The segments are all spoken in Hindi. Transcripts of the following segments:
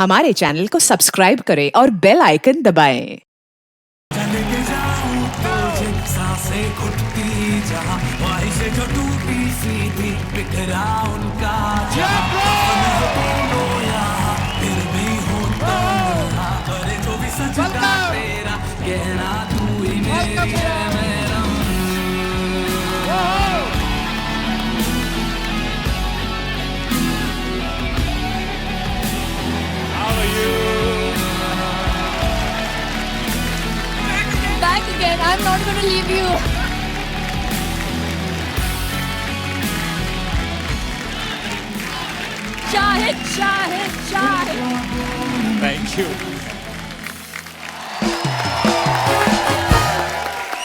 हमारे चैनल को सब्सक्राइब करें और बेल आइकन दबाएं। सांसें घुटती जहां ख्वाहिशें जो टूटी सीधी बिखरा उनका दोनों यहाँ फिर भी हो तन्हा करे जो भी सजदा तेरा कहना तू ही मेरी है मेरा Back again. I'm not going to leave you. Shahid, Shahid, Shahid. Thank you.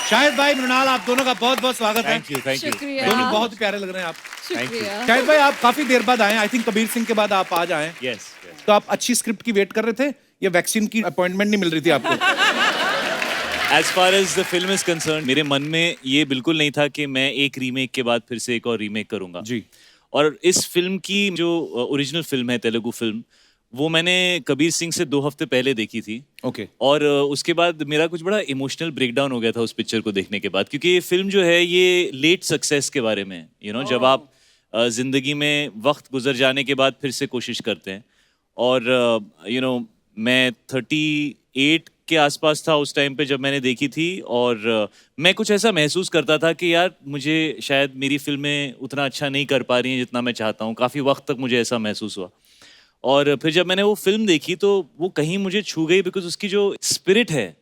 Shahid भाई, मृणाल, आप दोनों का बहुत बहुत स्वागत है। Thank you. Thank you. शुक्रिया। दोनों बहुत प्यारे लग रहे हैं आप। शुक्रिया। शाहिद भाई, आप काफी देर बाद आए। आई थिंक कबीर सिंह के बाद आप आज आए। Yes. Yes. तो आप अच्छी स्क्रिप्ट की वेट कर रहे थे या वैक्सीन की अपॉइंटमेंट नहीं मिल रही थी आपको? As far as the film is concerned, मेरे मन में ये बिल्कुल नहीं था कि मैं एक रीमेक के बाद फिर से एक और रीमेक करूंगा। जी। और इस फिल्म की जो ओरिजिनल फिल्म है, तेलुगु फिल्म, वो मैंने कबीर सिंह से 2 हफ्ते पहले देखी थी। ओके। और उसके बाद मेरा कुछ बड़ा इमोशनल ब्रेकडाउन हो गया था उस पिक्चर को देखने के बाद, क्योंकि ये फिल्म जो है ये लेट सक्सेस के बारे में है। जब आप जिंदगी में वक्त गुजर जाने के बाद फिर से कोशिश करते हैं। और मैं 38 के आसपास था उस टाइम पे जब मैंने देखी थी, और मैं कुछ ऐसा महसूस करता था कि यार मुझे शायद मेरी फिल्में उतना अच्छा नहीं कर पा रही हैं जितना मैं चाहता हूँ। काफ़ी वक्त तक मुझे ऐसा महसूस हुआ। और फिर जब मैंने वो फिल्म देखी तो वो कहीं मुझे छू गई, बिकॉज उसकी जो स्पिरिट है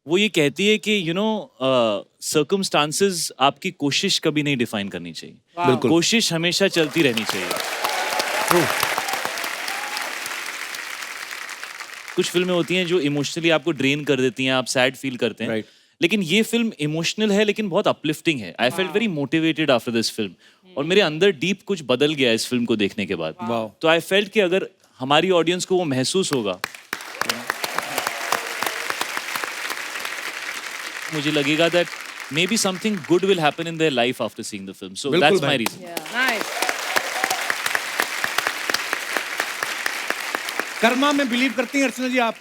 वो ये कहती है कि सर्कमस्टांसेस आपकी कोशिश कभी नहीं डिफाइन करनी चाहिए। बिल्कुल। कोशिश हमेशा चलती रहनी चाहिए। कुछ फिल्में होती हैं जो इमोशनली आपको ड्रेन कर देती हैं, आप सैड फील करते हैं। Right. लेकिन ये फिल्म इमोशनल है लेकिन बहुत अपलिफ्टिंग है। I felt very motivated after this film, और मेरे अंदर डीप कुछ बदल गया इस फिल्म को देखने के बाद। Wow. तो आई फेल्ट कि अगर हमारी ऑडियंस को वो महसूस होगा, मुझे लगेगा that may be something good will happen in their life after seeing the film. So बिल्कुल दैट्स भाई। My reason. कर्मा में बिलीव करती हैं अर्चना जी आप?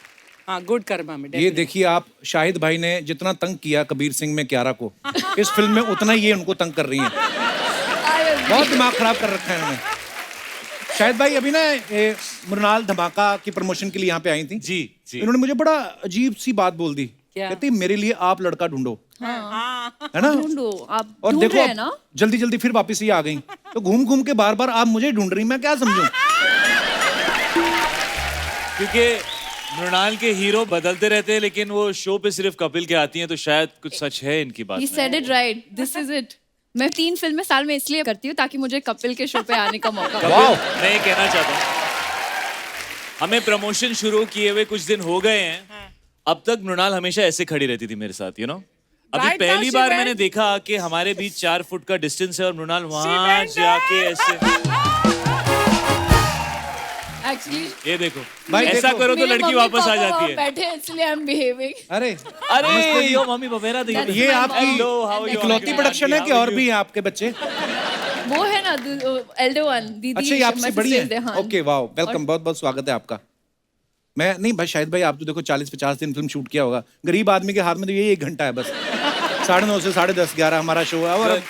हाँ, गुड कर्मा में। ये देखिए, आप शाहिद भाई ने जितना तंग किया कबीर सिंह में कियारा को, इस फिल्म में उतना ही ये उनको तंग कर रही हैं। बहुत दिमाग खराब कर रखा है इन्होंने। शाहिद भाई, अभी ना मृणाल धमाका की प्रमोशन के लिए यहाँ पे आई थी। जी जी। इन्होंने मुझे बड़ा अजीब सी बात बोल दी। क्या? कहती मेरे लिए आप लड़का ढूंढो। है ना? ढूंढो, आप और ढूंढ देखो रहे हैं ना? जल्दी जल्दी फिर वापस ही आ गई। तो घूम घूम के बार बार आप मुझे ढूंढ रही, मैं क्या समझूं? क्योंकि मृणाल के हीरो बदलते रहते हैं, लेकिन वो शो पे सिर्फ कपिल के आती हैं, तो शायद कुछ सच है इनकी बात He में। said it right. This is it. मैं 3 फिल्में साल में इसलिए करती हूँ ताकि मुझे कपिल के शो पे आने का मौका मिले। कपिल, मैं ये कहना चाहता हूँ, हमें प्रमोशन शुरू किए हुए कुछ दिन हो गए हैं। अब तक मृणाल हमेशा ऐसे खड़ी रहती थी मेरे साथ, अभी Right now पहली she बार went- मैंने देखा कि हमारे बीच 4 फुट का डिस्टेंस है और मृणाल वहां जाके ऐसे। Actually, ये देखो भाई ऐसा देखो। करो तो मेरे लड़की मम्मी वापस आ पापा जाती वहाँ है। बैठे हैं, इसलिए I'm behaving. अरे अरे यो मम्मी पपेरा दी। That's ये my आपकी mom. Hello, how are you? इकलौती प्रोडक्शन है कि और भी हैं आपके बच्चे? वो है ना elder one, दीदी। अच्छा, ये आपसे my बड़ी sister है? हाँ। ओके, वाओ, वेलकम, बहुत बहुत स्वागत है आपका। मैं नहीं भाई, शाहिद भाई, आप तो देखो 40-50 दिन फिल्म शूट किया होगा। गरीब आदमी के हाथ में तो यही 1 घंटा है बस। 9:30 से 10:30, 11 हमारा शो है। और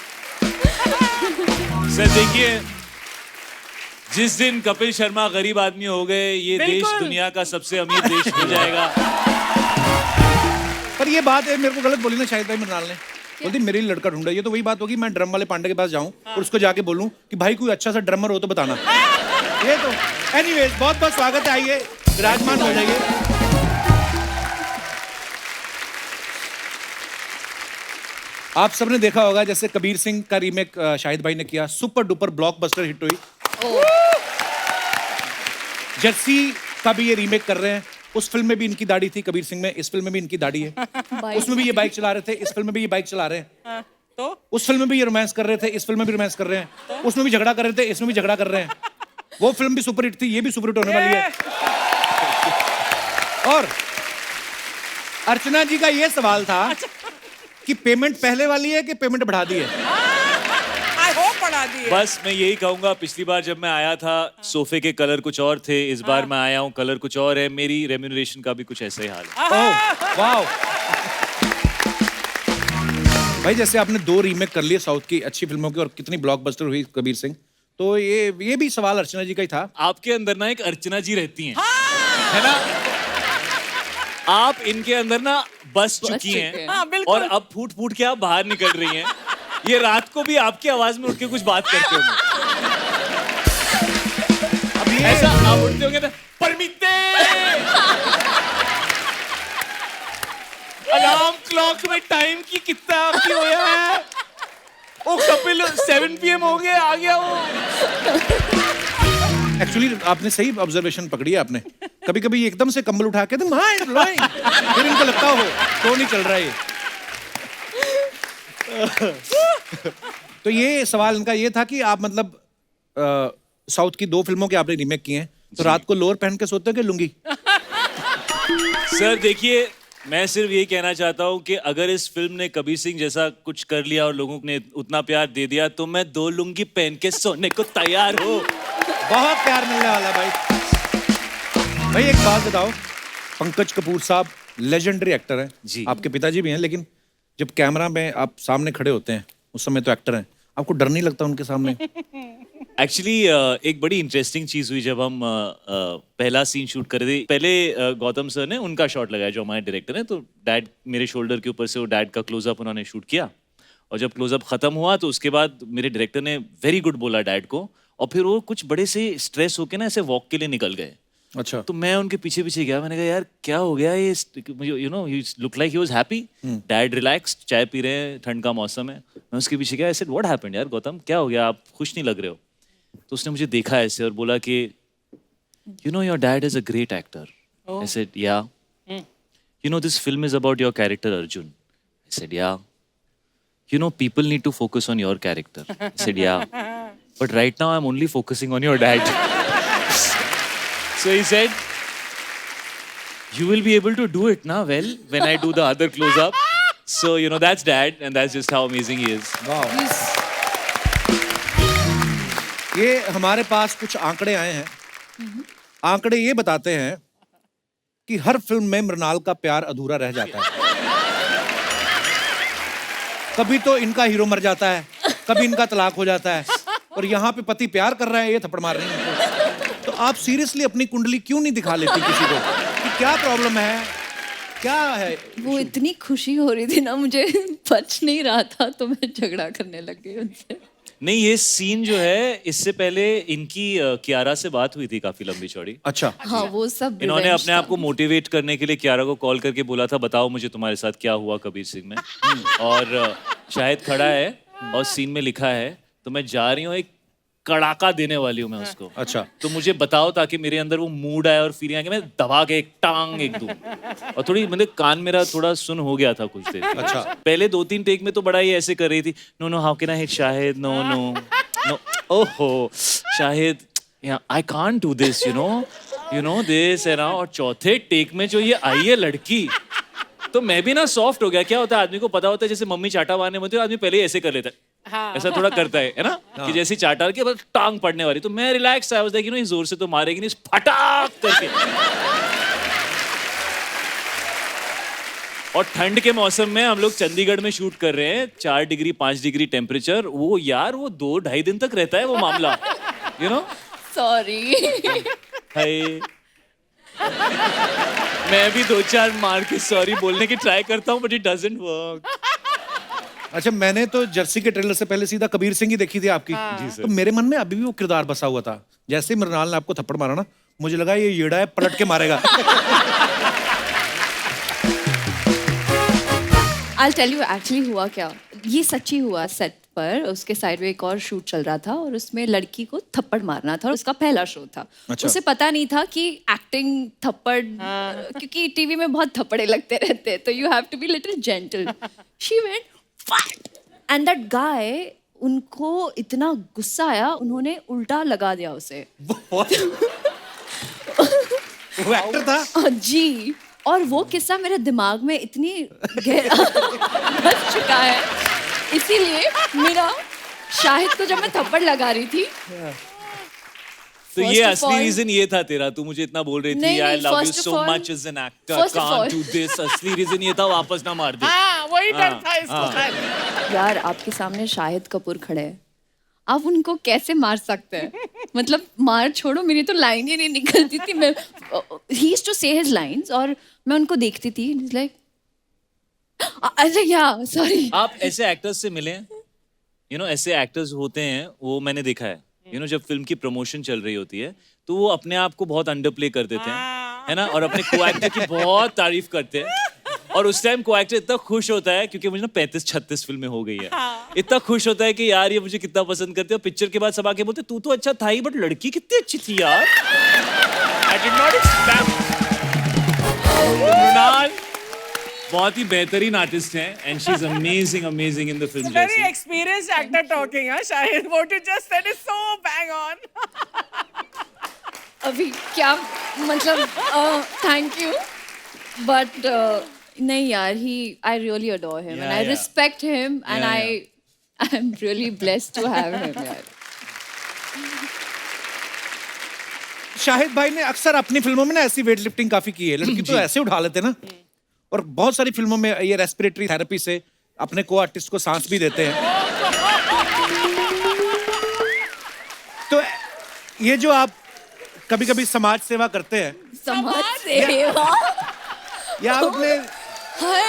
सर देखिए, जिस दिन कपिल शर्मा गरीब आदमी हो गए, ये देश दुनिया का सबसे अमीर देश हो जाएगा। पर ये बात है, मेरे को गलत बोली ना शाहिद भाई, मृणाल ने बोलती मेरे लिए लड़का ढूंढा। ये तो वही बात होगी, मैं ड्रम वाले पांडे के पास जाऊं और उसको जाके बोलूं कि भाई कोई अच्छा सा ड्रमर हो तो बताना। ये तो एनीवेज, बहुत बहुत स्वागत है। आइए, विराजमान हो जाइए। आप सबने देखा होगा जैसे कबीर सिंह का रीमेक शाहिद भाई ने किया, सुपर डुपर ब्लॉकबस्टर हिट हुई। जर्सी का भी ये रीमेक कर रहे हैं। उस फिल्म में भी इनकी दाढ़ी थी कबीर सिंह में, इस फिल्म में भी इनकी दाढ़ी है। उसमें भी ये बाइक चला रहे थे, इस फिल्म में भी ये बाइक चला रहे हैं। तो उस फिल्म में भी ये रोमांस कर रहे थे, इस फिल्म में भी रोमांस कर रहे हैं। उसमें भी झगड़ा कर रहे थे, इसमें भी झगड़ा कर रहे हैं। वो फिल्म भी सुपर हिट थी, ये भी सुपर हिट होने वाली है। और अर्चना जी का ये सवाल था कि पेमेंट पहले वाली है कि पेमेंट बढ़ा दी है? आई होप पढ़ा शादी है। बस मैं यही कहूंगा, पिछली बार जब मैं आया था सोफे के कलर कुछ और थे, इस बार मैं आया हूँ कलर कुछ और है। मेरी रेम्यूनरेशन का भी कुछ ऐसा ही हाल है। Oh wow. भाई जैसे आपने 2 रीमेक कर लिए साउथ की अच्छी फिल्मों की और कितनी ब्लॉकबस्टर हुई कबीर सिंह, तो ये भी सवाल अर्चना जी का ही था। आपके अंदर ना एक अर्चना जी रहती हैं, है ना? आप इनके अंदर ना बस चुकी हैं हाँ, बिल्कुल। और अब फूट फूट के आप बाहर निकल रही हैं। ये रात को भी आपकी आवाज में उठ के कुछ बात करते होंगे। अब ये ऐसा आप उठते होंगे ना, परमिते अलार्म क्लॉक में टाइम की कितना आपकी होया है? ओ कपिल 7 PM हो गया, आ गया वो। एक्चुअली आपने सही ऑब्जर्वेशन पकड़ी है आपने। कभी कभी एकदम से कंबल उठा के तुम हाँ फिर इनको लगता हो तो नहीं चल रहा है। तो ये सवाल इनका ये था कि आप मतलब साउथ की 2 फिल्मों के आपने रीमेक किए हैं, तो रात को लोअर पहन के सोते हो कि लुंगी? सर देखिए, मैं सिर्फ यही कहना चाहता हूँ कि अगर इस फिल्म ने कबीर सिंह जैसा कुछ कर लिया और लोगों ने उतना प्यार दे दिया तो मैं 2 लुंगी पहन के सोने को तैयार हूँ। बहुत प्यार मिलने वाला भाई। भाई एक बात बताओ, पंकज कपूर साहब लेजेंडरी एक्टर हैं जी। आपके पिताजी भी हैं, लेकिन जब कैमरा में आप सामने खड़े होते हैं उस समय तो एक्टर हैं, आपको डर नहीं लगता उनके सामने? एक्चुअली एक बड़ी इंटरेस्टिंग चीज हुई जब हम पहला सीन शूट कर रहे थे। पहले गौतम सर ने उनका शॉट लगाया जो हमारे डायरेक्टर हैं, तो डैड मेरे शोल्डर के ऊपर से वो डैड का क्लोजअप उन्होंने शूट किया, और जब क्लोजअप खत्म हुआ तो उसके बाद मेरे डायरेक्टर ने वेरी गुड बोला डैड को, और फिर वो कुछ बड़े से स्ट्रेस होके ना ऐसे वॉक के लिए निकल गए। अच्छा। तो मैं उनके पीछे पीछे गया, मैंने कहा यार क्या हो गया ये, you know he look like he was happy, dad relaxed, चाय पी रहे हैं, ठंड का मौसम है। मैं उसके पीछे गया, आई सेड व्हाट हैपेंड यार गौतम, क्या हो गया, आप खुश नहीं लग रहे हो? तो उसने मुझे देखा ऐसे और बोला कि you know your dad is a great actor. I said yeah. You know this film is about your character Arjun. I said yeah. You know people need to focus on your character. I said yeah, but right now I am only focusing on your dad. So he said, you will be able to do it now well when I do the other close up. So, you know, that's dad and that's just how amazing he is. वाह। ये हमारे पास कुछ आंकड़े आए हैं। आंकड़े ये बताते हैं कि हर फिल्म में मृणाल का प्यार अधूरा रह जाता है। कभी तो इनका हीरो मर जाता है, कभी इनका तलाक हो जाता है, और यहाँ पे पति प्यार कर रहा है, ये थप्पड़ मार रही है। तो आप सीरियसली अपनी कुंडली क्यों नहीं दिखा लेती किसी को कि क्या प्रॉब्लम है, क्या है? वो इतनी खुशी हो रही थी ना, मुझे बच नहीं रहा था, तो मैं झगड़ा करने लग गई उनसे। नहीं, ये सीन जो है इससे पहले इनकी कियारा से बात हुई थी काफी लंबी चौड़ी। अच्छा। हाँ, वो सब इन्होंने revenge अपने आप को था। मोटिवेट करने के लिए कियारा को कॉल करके बोला था बताओ मुझे तुम्हारे साथ क्या हुआ कबीर सिंह में। और शाहिद खड़ा है और सीन में लिखा है, तो मैं जा रही हूँ एक कड़ाका देने वाली हूँ मैं उसको। अच्छा। तो मुझे बताओ ताकि मेरे अंदर वो मूड आए और फीलिंग आए कि मैं दबा के एक टांग एक दूं। और थोड़ी मतलब कान मेरा थोड़ा सुन हो गया था कुछ देर। अच्छा। पहले 2-3 टेक में तो बड़ा ही ऐसे कर रही थी, no no how can I hit Shahid, no no no, ओहो Shahid I can't do this, you know this है ना। और चौथे टेक में जो ये आई है लड़की, तो मैं भी ना सॉफ्ट हो गया। क्या होता है, आदमी को पता होता है जैसे मम्मी चाटा मारने में होती है, आदमी पहले ही ऐसे कर लेता है। हाँ। ऐसा थोड़ा करता है ना, कि जैसे चाटा के बाद टांग पड़ने वाली, तो मैं relax I was like you know जोर से तो मारेगी नहीं, फटाक करके। और ठंड के मौसम में हम लोग चंडीगढ़ में शूट कर रहे हैं, 4 डिग्री 5 डिग्री टेम्परेचर। वो यार वो 2-2.5 दिन तक रहता है वो मामला, यू नो। सॉरी। हाय, मैं भी 2-4 मार के सॉरी बोलने की ट्राई करता हूँ, बट इट डजंट वर्क। अच्छा, मैंने तो जर्सी के ट्रेलर से पहले सीधा कबीर सिंह ही देखी थी आपकी। तो मेरे मन में अभी भी वो किरदार बसा हुआ था। जैसे ही मृणाल ने आपको थप्पड़ मारा ना, मुझे लगा ये येड़ा है, पलट के मारेगा। I'll tell you एक्चुअली हुआ क्या, ये सच्ची हुआ। सेट पर उसके साइड में एक और शूट चल रहा था और उसमें लड़की को थप्पड़ मारना था और उसका पहला शो था। अच्छा। उसे पता नहीं था कि एक्टिंग थप्पड़, क्योंकि टीवी में बहुत थप्पड़े लगते रहते हैं, तो you have to be little gentle. She went fat and that guy, उनको इतना गुस्सा आया, उन्होंने उल्टा लगा दिया उसे। वो एक्टर था? जी। और वो किस्सा मेरे दिमाग में इतनी गहरा बस चुका है, इसीलिए मेरा शाहिद को जब मैं थप्पड़ लगा रही थी, तो First ये of असली all- रीजन ये था तेरा, तू मुझे इतना बोल रही थी नहीं, आई नहीं, love you first of so all- much as an actor, first of all- can't do this, असली रीजन ये था वापस ना मार दे। हाँ वही डर हाँ, था इसको शायद। यार आपके सामने शाहिद कपूर खड़े हैं, आप उनको कैसे मार सकते हैं? मतलब मार छोड़ो, मेरी तो लाइन ही नहीं निकलती थी। मैं ही यूज्ड टू से हिज लाइंस और मैं उनको देखती थी, लाइक अरे या सॉरी। आप ऐसे एक्टर्स से मिले हैं? ऐसे एक्टर्स होते हैं, वो मैंने देखा है। जब फिल्म की प्रमोशन चल रही होती है तो वो अपने आप को बहुत अंडर प्ले कर देते हैं, है ना, और अपने को एक्टर की बहुत तारीफ करते हैं। और उस टाइम को एक्टर इतना खुश होता है, क्योंकि मुझे ना 35-36 फिल्में हो गई है, इतना खुश होता है कि यार ये मुझे कितना पसंद करते हैं। और पिक्चर के बाद सब आके बोलते तू तो अच्छा था ही, बट लड़की कितनी अच्छी थी यार। I did not expect. Mrinal बहुत ही बेहतरीन आर्टिस्ट हैं, and she is amazing amazing in the film. Very experienced actor talking, huh? Shahid, what you just said is so bang on. अभी क्या मतलब, थैंक यू बट नहीं यार, he I really adore him and I yeah. Respect him and Yeah, I am really blessed to have him यार। शाहिद भाई ने अक्सर अपनी फिल्मों में ना ऐसी वेट लिफ्टिंग काफी की है, लड़की तो ऐसे उठा लेते ना, और बहुत सारी फिल्मों में ये रेस्पिरेटरी थेरेपी से अपने को आर्टिस्ट को सांस भी देते हैं। तो ये जो आप कभी कभी समाज सेवा करते हैं, समाज सेवा, या आप अपने हाय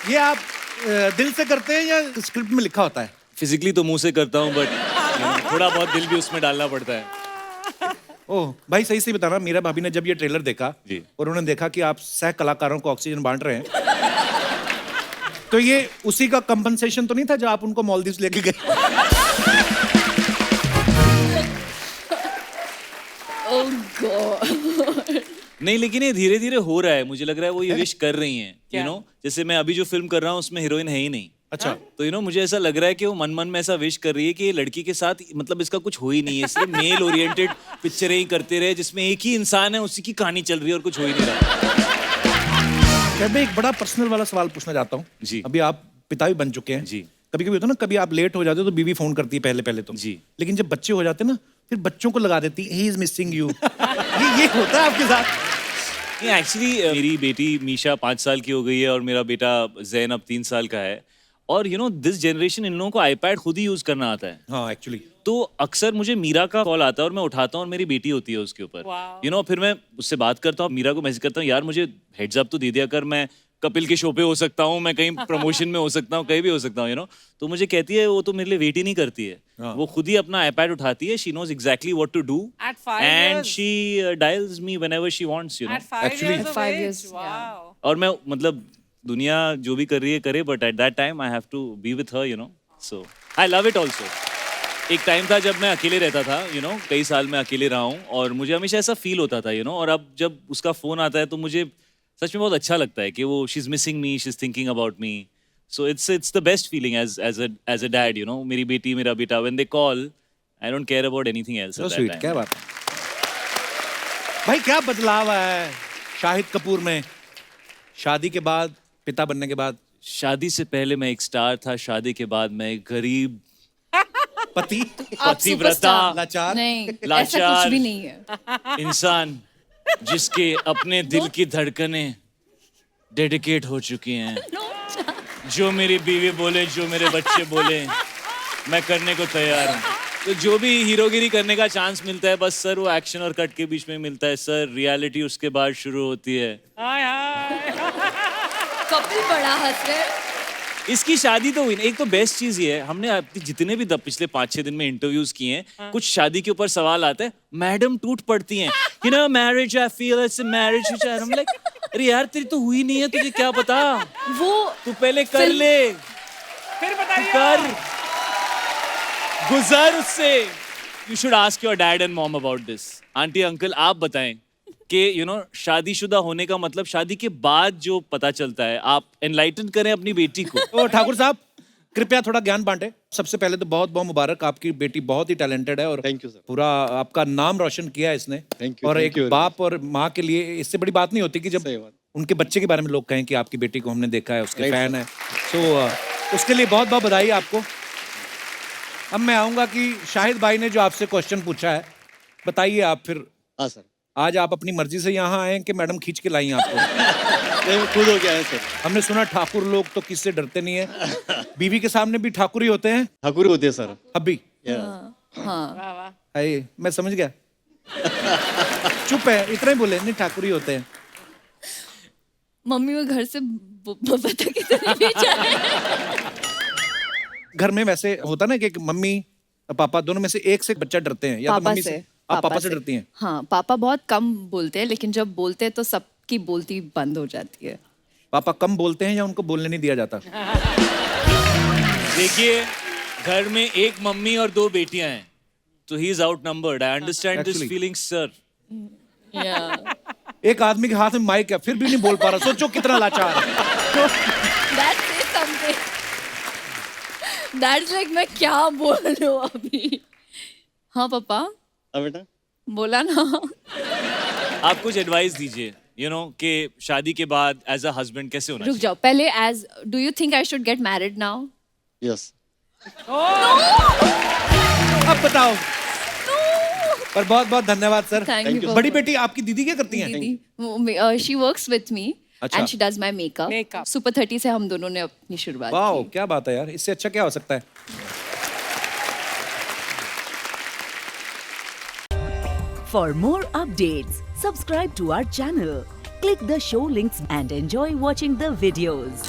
ये आप दिल से करते हैं या स्क्रिप्ट में लिखा होता है? फिजिकली तो मुंह से करता हूँ, बट थोड़ा बहुत दिल भी उसमें डालना पड़ता है। ओह भाई, सही से बताना, मीरा भाभी ने जब ये ट्रेलर देखा जी। और उन्होंने देखा कि आप सह कलाकारों को ऑक्सीजन बांट रहे हैं, तो ये उसी का कंपनसेशन तो नहीं था जो आप उनको मालदीव्स लेके गए? ओह गॉड। नहीं, लेकिन ये धीरे धीरे हो रहा है, मुझे लग रहा है वो ये विश कर रही हैं। जैसे मैं अभी जो फिल्म कर रहा हूँ उसमें हीरोइन है ही नहीं। अच्छा। तो मुझे ऐसा लग रहा है कि वो मन मन में ऐसा विश कर रही है कि ये लड़की के साथ मतलब इसका कुछ हो ही नहीं है, इसलिए मेल ओरिएंटेड पिक्चरें ही करते रहे जिसमें एक ही इंसान है, उसी की कहानी चल रही है और कुछ हो ही नहीं रहा। मैं एक बड़ा पर्सनल वाला सवाल पूछना चाहता हूँ जी। अभी आप पिता भी बन चुके हैं जी। कभी कभी होता है ना, कभी आप लेट हो जाते हो तो बीवी फोन करती है पहले पहले तो जी। लेकिन जब बच्चे हो जाते हैं ना, फिर बच्चों को लगा देती ही इज मिसिंग यू। ये होता है आपके साथ? एक्चुअली मेरी बेटी मीशा 5 साल की हो गई है और मेरा बेटा जैन अब 3 साल का है। और दिस जनरेशन इन लोगों को आईपैड खुद ही यूज करना आता है। हाँ एक्चुअली। तो अक्सर मुझे मीरा का कॉल आता है और मैं उठाता हूँ और मेरी बेटी होती है उसके ऊपर। फिर मैं उससे बात करता हूँ, मीरा को मैसेज करता हूँ, यार मुझे हेड्स अप तो दे दिया कर, मैं कपिल के शो पे हो सकता हूँ, मैं कहीं प्रमोशन में हो सकता हूँ, कहीं भी हो सकता हूँ। तो मुझे कहती है वो तो मेरे लिए वेट ही नहीं करती है, वो खुद ही अपना आईपैड उठाती है, she knows exactly what to do At 5 and years. She dials me whenever she wants. At 5 Actually- years of 5 age. years, Wow. और मैं मतलब दुनिया जो भी कर रही है करे, but at that time I have to be with her, so I love it also. एक टाइम था जब मैं अकेले रहता था, कई साल मैं अकेले रहा हूँ और मुझे हमेशा ऐसा फील होता था, और अब जब उसका फोन आता है तो मुझे सच में बहुत अच्छा लगता है कि वो she is missing me, she is thinking about me. So it's the best feeling as a dad, मेरी बेटी मेरा बेटा, when they call I don't care about anything else. So sweet, क्या बात है भाई, क्या बदलाव आया है शाहिद कपूर में शादी के बाद, पिता बनने के बाद? शादी से पहले मैं एक स्टार था, शादी के बाद मैं एक गरीब पति, आप पतिव्रता, superstar। लाचार, नहीं, ऐसा लाचार। कुछ भी नहीं है। इंसान जिसके अपने दिल की धड़कनें डेडिकेट हो चुकी हैं, जो मेरी बीवी बोले, जो मेरे बच्चे बोले, मैं करने को तैयार हूँ। तो जो भी हीरोगिरी करने का चांस मिलता है, बस सर वो एक्शन और कट के बीच में मिलता है सर, रियलिटी उसके बाद शुरू होती है। Hi, hi. कपिल बड़ा हंस रहे हैं। इसकी शादी तो हुई ना। एक तो बेस्ट चीज ये है, हमने अपनी जितने भी पिछले 5-6 दिन में इंटरव्यूज किए हैं, कुछ शादी के ऊपर सवाल आते हैं, मैडम टूट पड़ती हैं, marriage I feel it's a marriage which I am like, अरे यार तेरी तो हुई नहीं है, तुझे क्या पता, वो तू पहले कर ले, फिर बताइए। कर, गुजर उससे। You should ask your dad and mom about this. Aunty uncle आप बताएं कि शादीशुदा होने का मतलब शादी के बाद जो पता चलता है, आप एनलाइटन करें अपनी बेटी को। तो ठाकुर साहब कृपया थोड़ा ज्ञान बांटे। सबसे पहले तो बहुत बहुत मुबारक, आपकी बेटी बहुत ही टैलेंटेड है और Thank you, sir. पूरा आपका नाम रोशन किया है इसने। Thank you, और thank एक you very बाप और माँ के लिए इससे बड़ी बात नहीं होती कि जब सही बात। उनके बच्चे के बारे में लोग कहें कि आपकी बेटी को हमने देखा है, उसके फैन है, तो उसके लिए बहुत बहुत बधाई आपको। अब मैं आऊंगा कि शाहिद भाई ने जो आपसे क्वेश्चन पूछा है, बताइए आप फिर। हाँ सर, आज आप अपनी मर्जी से यहाँ आए हैं कि मैडम खींच के लाई आपको? नहीं, मैं खुद हो गया है सर। हमने सुना ठाकुर लोग तो किससे डरते नहीं है, बीवी के सामने भी ठाकुर ही होते हैं। ठाकुर होते हैं सर। अब भी हाँ आए, मैं समझ गया। चुप है, इतना ही बोले, नहीं ठाकुर ही होते हैं। मम्मी वो घर से पता कितनी भी जाए। घर में वैसे होता ना कि मम्मी और पापा दोनों में से एक से बच्चा डरते हैं, या तो पापा मम्मी से। से आप पापा से डरती हैं? हाँ, पापा बहुत कम बोलते हैं, लेकिन जब बोलते हैं तो सबकी बोलती बंद हो जाती है। पापा कम बोलते हैं या उनको बोलने नहीं दिया जाता? देखिए, घर में एक मम्मी और 2 बेटियां हैं, तो he is out numbered. I understand this Actually. Feeling sir. एक आदमी के हाथ में माइक है, फिर भी नहीं बोल पा रहा, सोचो कितना लाचार है। That's like मैं क्या बोल रहा हूँ अभी। हाँ पापा, हाँ बेटा, बोला ना। आप कुछ एडवाइस दीजिए, यू नो, कि शादी के बाद एज अ हस्बैंड कैसे होना रुक चाहिए। जाओ, पहले ask do you think I should get married now? Yes. अब बताओ। पर बहुत बहुत धन्यवाद सर। Thank you, बड़ी Papa. बेटी आपकी दीदी क्या करती हैं? दीदी, शी वर्क्स विथ मी अच्छा। And she does my makeup. Makeup. Super 30 से हम दोनों ने अपनी शुरुआत वाह, की। क्या बात है यार, इससे अच्छा क्या हो सकता है। For more updates, subscribe to our channel, click the show links and enjoy watching the videos.